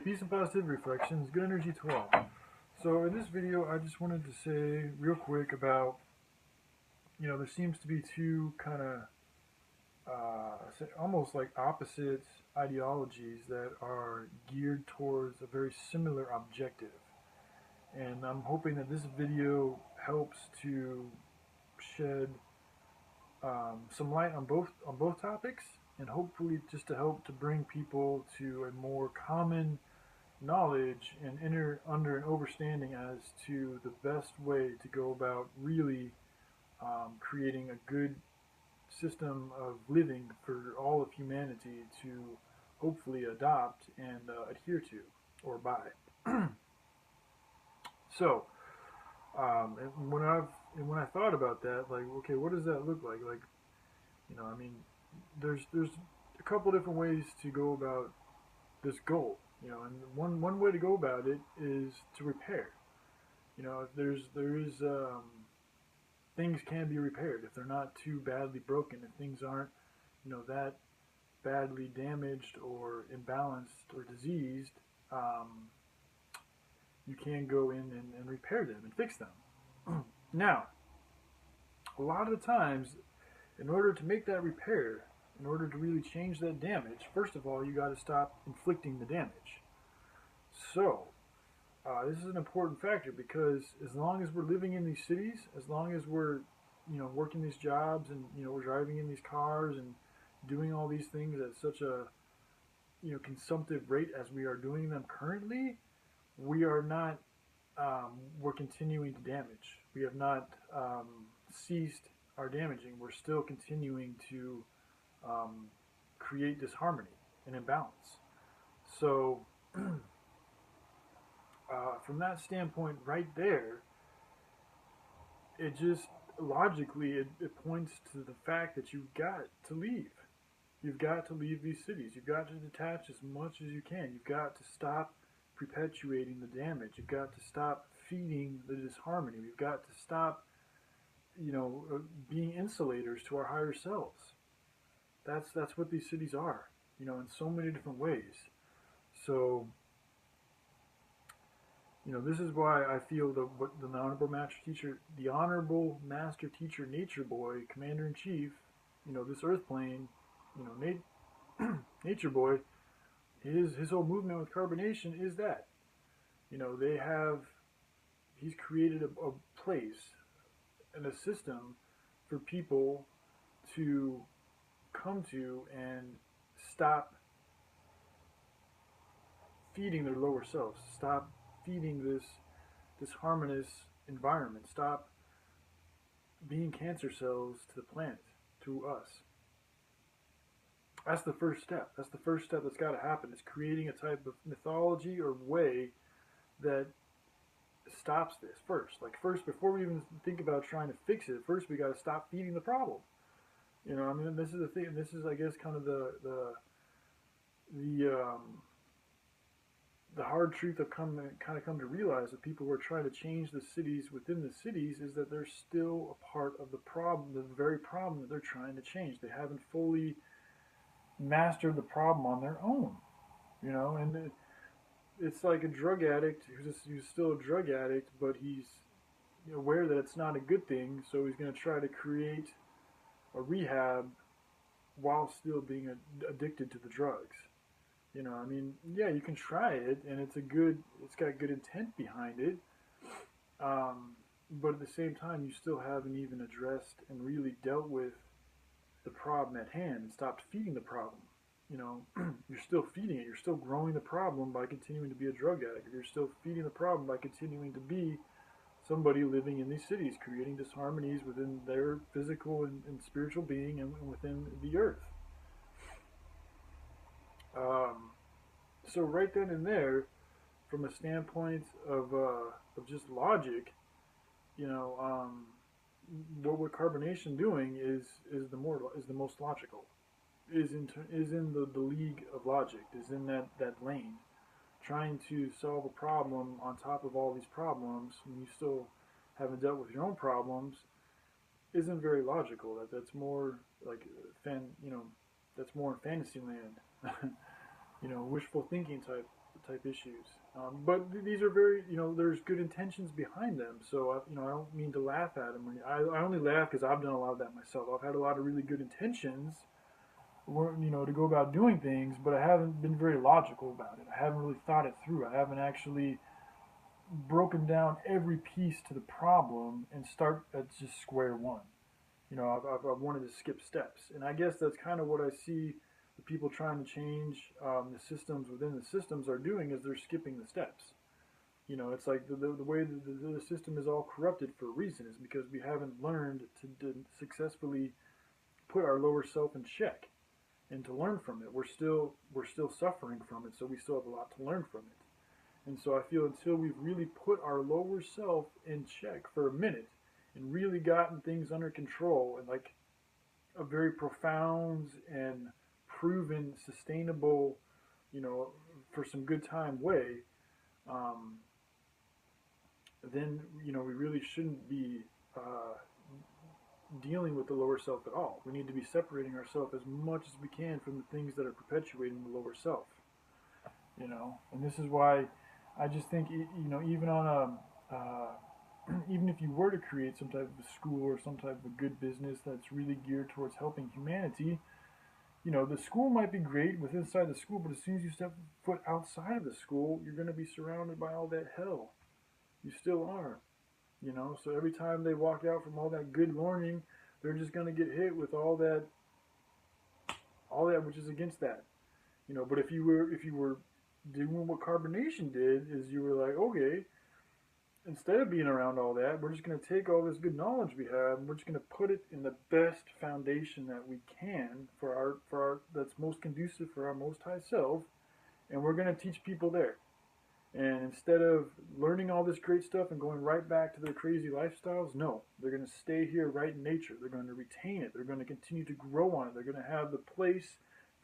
peace and positive reflections, good energy to all. So in this video, I just wanted to say real quick about, there seems to be two kind of almost like opposite ideologies that are geared towards a very similar objective. And I'm hoping that this video helps to shed some light on both topics, and hopefully just to help to bring people to a more common knowledge and under an understanding as to the best way to go about really creating a good system of living for all of humanity to hopefully adopt and adhere to or buy. So, and when I thought about that, like, okay, what does that look like? Like, there's a couple different ways to go about this goal. And one way to go about it is to repair. Things can be repaired if they're not too badly broken, if things aren't, that badly damaged or imbalanced or diseased. You can go in and repair them and fix them. Now, a lot of the times, in order to make that repair, in order to really change that damage, first of all, you got to stop inflicting the damage. So, this is an important factor because as long as we're living in these cities, as long as we're, working these jobs and, we're driving in these cars and doing all these things at such a, consumptive rate as we are doing them currently, we are not, we're continuing to damage. We have not ceased our damaging. We're still continuing to create disharmony and imbalance. So, from that standpoint right there, it just logically it points to the fact that you've got to leave. You've got to leave these cities. You've got to detach as much as you can. You've got to stop perpetuating the damage. You've got to stop feeding the disharmony. We've got to stop, being insulators to our higher selves. That's what these cities are, in so many different ways. So, this is why I feel the Honorable Master Teacher Nature Boy, Commander in Chief, this Earth plane, Nature Boy, his whole movement with carbonation is that, he's created a place and a system for people to come to and stop feeding their lower selves, stop feeding this harmonious environment, stop being cancer cells to the planet, to us. That's the first step. That's the first step that's got to happen, is creating a type of mythology or way that stops this first. Like, first, before we even think about trying to fix it, first we got to stop feeding the problem. This is the thing. This is, I guess, kind of the hard truth I've come to realize that people who are trying to change the cities within the cities is that they're still a part of the problem, the very problem that they're trying to change. They haven't fully mastered the problem on their own, and it's like a drug addict who's still a drug addict, but he's aware that it's not a good thing, so he's going to try to create a rehab while still being addicted to the drugs. Yeah, you can try it, and it's got good intent behind it, but at the same time, you still haven't even addressed and really dealt with the problem at hand and stopped feeding the problem. You're still feeding it. You're still growing the problem by continuing to be a drug addict. You're still feeding the problem by continuing to be somebody living in these cities, creating disharmonies within their physical and spiritual being and within the earth. So right then and there, from a standpoint of just logic, what carbonation doing is the most logical, is in the league of logic, is in that lane, trying to solve a problem on top of all these problems when you still haven't dealt with your own problems, isn't very logical. That's more like that's more in fantasy land. Wishful thinking type type issues. But these are very, there's good intentions behind them. So, I don't mean to laugh at them. I only laugh because I've done a lot of that myself. I've had a lot of really good intentions, to go about doing things, but I haven't been very logical about it. I haven't really thought it through. I haven't actually broken down every piece to the problem and start at just square one. I've wanted to skip steps, and I guess that's kind of what I see the people trying to change the systems within the systems are doing is they're skipping the steps. It's like the way the system is all corrupted for a reason is because we haven't learned to successfully put our lower self in check and to learn from it. We're still suffering from it, so we still have a lot to learn from it. And so I feel until we've really put our lower self in check for a minute and really gotten things under control and like a very profound and proven sustainable, for some good time way, then we really shouldn't be dealing with the lower self at all. We need to be separating ourselves as much as we can from the things that are perpetuating the lower self. And this is why I just think even on even if you were to create some type of a school or some type of a good business that's really geared towards helping humanity, the school might be great with inside the school, but as soon as you step foot outside of the school, you're going to be surrounded by all that hell. You still are. So every time they walk out from all that good learning, they're just going to get hit with all that which is against that. But if you were doing what carbonation did, is you were like, okay, instead of being around all that, we're just going to take all this good knowledge we have and we're just going to put it in the best foundation that we can for our that's most conducive for our most high self, and we're going to teach people there. And instead of learning all this great stuff and going right back to their crazy lifestyles, no, they're going to stay here right in nature. They're going to retain it. They're going to continue to grow on it. They're going to have the place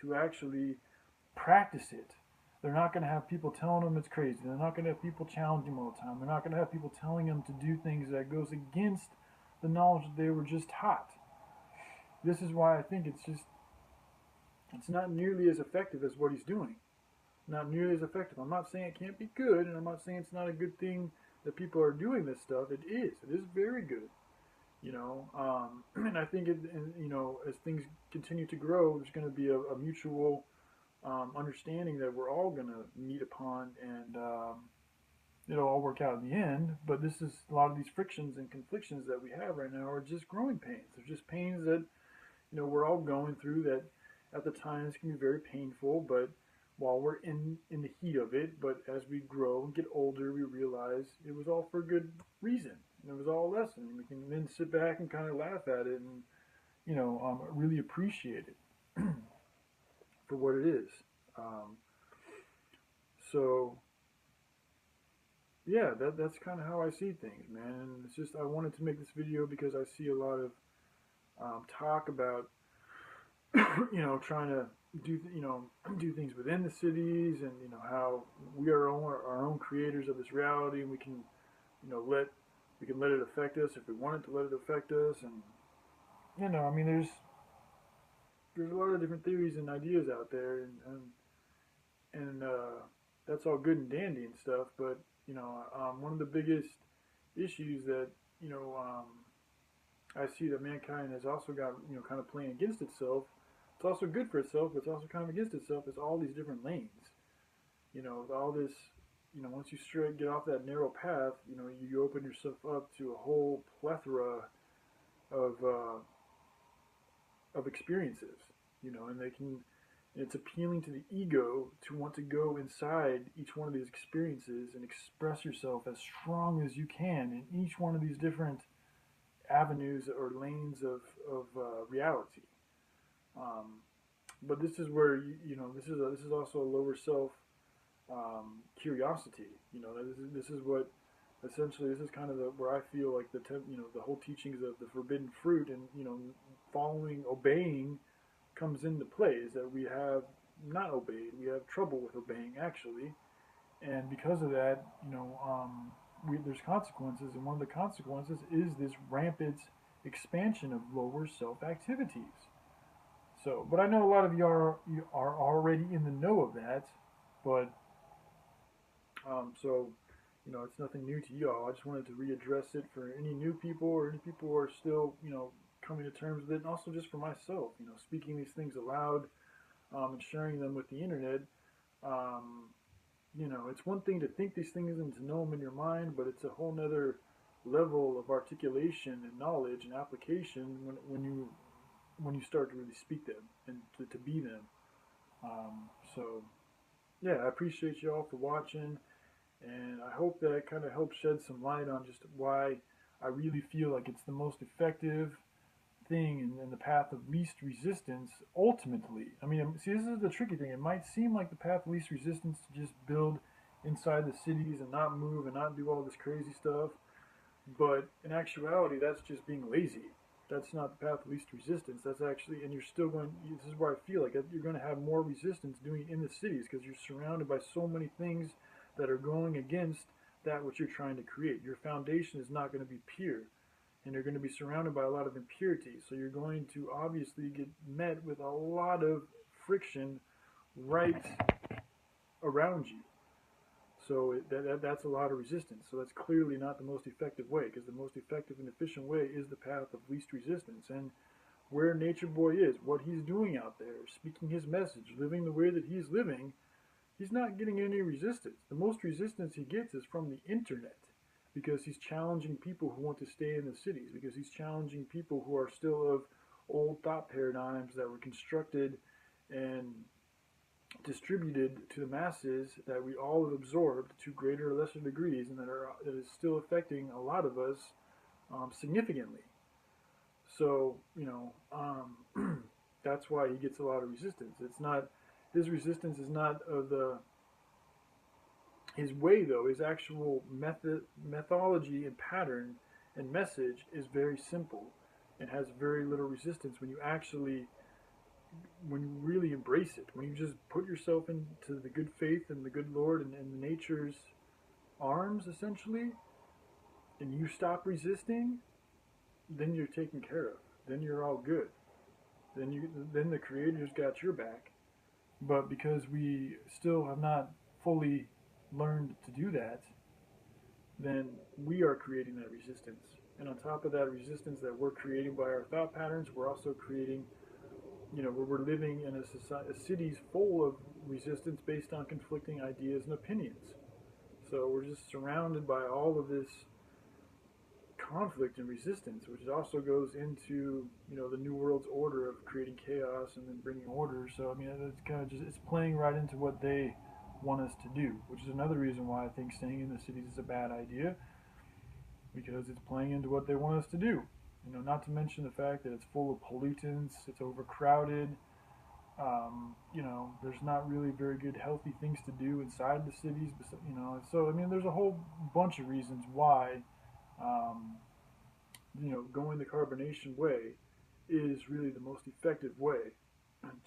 to actually practice it. They're not going to have people telling them it's crazy. They're not going to have people challenging them all the time. They're not going to have people telling them to do things that goes against the knowledge that they were just taught. This is why I think it's not nearly as effective as what he's doing. Not nearly as effective. I'm not saying it can't be good, and I'm not saying it's not a good thing that people are doing this stuff. It is. It is very good. And I think as things continue to grow, there's going to be a mutual understanding that we're all going to meet upon, and it'll all work out in the end. But this is a lot of these frictions and conflictions that we have right now are just growing pains. They're just pains that we're all going through. That at the times can be very painful, but while we're in the heat of it, but as we grow and get older, we realize it was all for a good reason. And it was all a lesson. We can then sit back and kind of laugh at it and really appreciate it for what it is. So yeah, that's kind of how I see things, man. And it's just I wanted to make this video because I see a lot of talk about trying to do things within the cities, and how we are our own creators of this reality, and we can let it affect us if we want it to let it affect us. And I mean there's a lot of different theories and ideas out there, and that's all good and dandy and stuff, but one of the biggest issues that I see that mankind has also got kind of playing against itself. It's also good for itself, but it's also kind of against itself. It's all these different lanes. All this, once you get off that narrow path, you open yourself up to a whole plethora of experiences, and it's appealing to the ego to want to go inside each one of these experiences and express yourself as strong as you can in each one of these different avenues or lanes of reality. But this is where this is also a lower self curiosity. This is what essentially this is kind of where I feel like the whole teachings of the forbidden fruit and obeying comes into play, is that we have not obeyed. We have trouble with obeying actually, and because of that, there's consequences, and one of the consequences is this rampant expansion of lower self activities. So, but I know a lot of you are already in the know of that, but So, it's nothing new to y'all. I just wanted to readdress it for any new people or any people who are still, coming to terms with it, and also just for myself, speaking these things aloud, and sharing them with the internet. Um, it's one thing to think these things and to know them in your mind, but it's a whole nother level of articulation and knowledge and application when you start to really speak them and to be them. So yeah, I appreciate you all for watching, and I hope that kind of helps shed some light on just why I really feel like it's the most effective thing and the path of least resistance ultimately. I mean, see, this is the tricky thing. It might seem like the path of least resistance to just build inside the cities and not move and not do all this crazy stuff, but in actuality, that's just being lazy. That's not the path of least resistance. That's actually, and you're still going, this is where I feel like you're going to have more resistance doing it in the cities because you're surrounded by so many things that are going against that which you're trying to create. Your foundation is not going to be pure, and you're going to be surrounded by a lot of impurities. So you're going to obviously get met with a lot of friction right around you. So that's a lot of resistance. So that's clearly not the most effective way, because the most effective and efficient way is the path of least resistance. And where Nature Boy is, what he's doing out there, speaking his message, living the way that he's living, he's not getting any resistance. The most resistance he gets is from the internet, because he's challenging people who want to stay in the cities, because he's challenging people who are still of old thought paradigms that were constructed and distributed to the masses that we all have absorbed to greater or lesser degrees, and that is still affecting a lot of us significantly. So that's why he gets a lot of resistance. It's not his resistance is not of the his way though. His actual methodology and pattern and message is very simple and has very little resistance when you really embrace it, when you just put yourself into the good faith and the good Lord and nature's arms, essentially, and you stop resisting, then you're taken care of. Then you're all good. Then the Creator's got your back. But because we still have not fully learned to do that, then we are creating that resistance. And on top of that resistance that we're creating by our thought patterns, we're also creating where we're living in a cities full of resistance based on conflicting ideas and opinions. So we're just surrounded by all of this conflict and resistance, which also goes into the New World's order of creating chaos and then bringing order. So I mean, it's kind of it's playing right into what they want us to do, which is another reason why I think staying in the cities is a bad idea, because it's playing into what they want us to do. Not to mention the fact that it's full of pollutants, it's overcrowded. There's not really very good, healthy things to do inside the cities. So I mean, there's a whole bunch of reasons why, going the carbonation way is really the most effective way,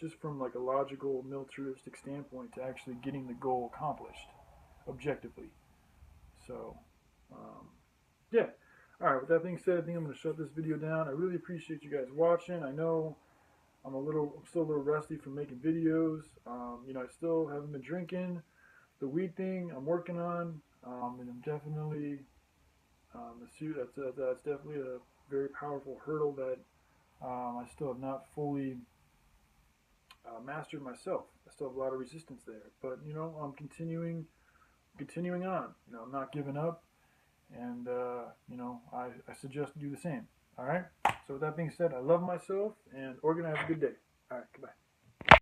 just from like a logical, militaristic standpoint, to actually getting the goal accomplished objectively. So, yeah. Alright, with that being said, I think I'm going to shut this video down. I really appreciate you guys watching. I know I'm still a little rusty from making videos. I still haven't been drinking. The weed thing I'm working on, and I'm definitely, that's definitely a very powerful hurdle that I still have not fully mastered myself. I still have a lot of resistance there, but I'm continuing on. I'm not giving up. And, I suggest you do the same. All right? So with that being said, I love myself, and Oregon, have a good day. All right, goodbye.